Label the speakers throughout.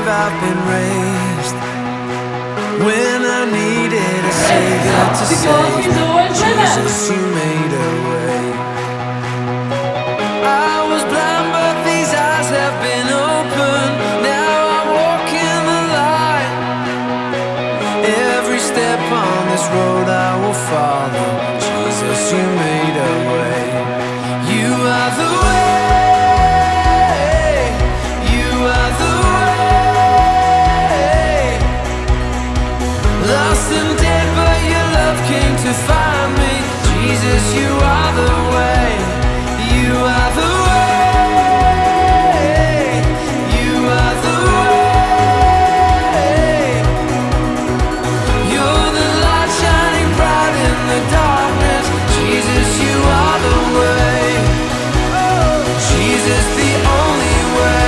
Speaker 1: grave I've been raised. When I needed a Savior to save, Jesus, you made a way. I was blind, but these eyes have been opened. Now I walk in the light. Every step on this road I will follow. Jesus, you made a way. You are the way. You are the way. Lost and dead, but your love came to find me. Jesus, you are the way. You are the way. You are the way. You're the light shining bright in the darkness. Jesus, you are the way. Jesus, the only way.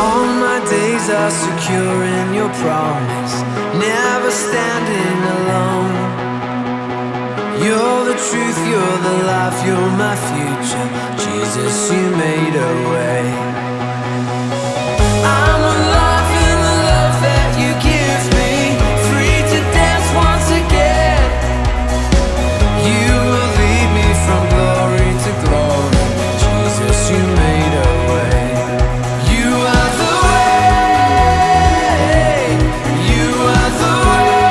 Speaker 1: All my days are secure in your promise, never standing alone. You're the truth, you're the life, you're my future. Jesus, you made a way. I'm alive in the love that you give me, free to dance once again. You will lead me from glory to glory. Jesus, you made a way. You are the way. You are the way.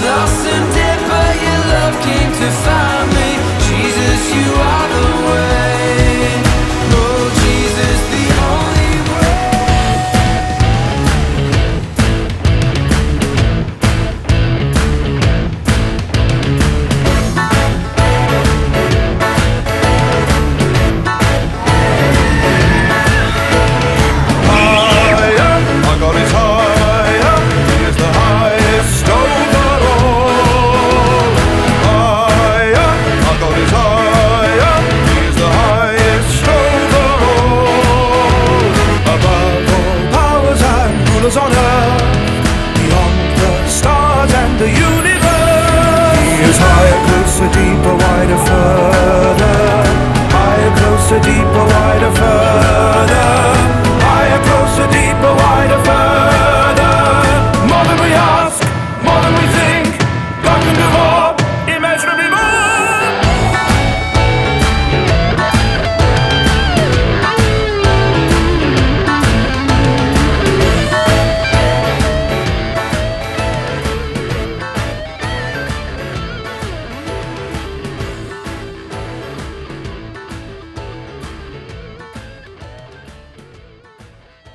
Speaker 1: Lost and dead, but your love came to find me. Jesus, you are the way. Oh, Jesus, the only way.
Speaker 2: Higher, my God is higher. He is the highest over all. Higher, my God is higher. He is the highest over all. Above all powers and rulers on earth, beyond the stars and the universe. He is higher, closer, deeper, wider, further. Higher, closer, deeper, wider, further.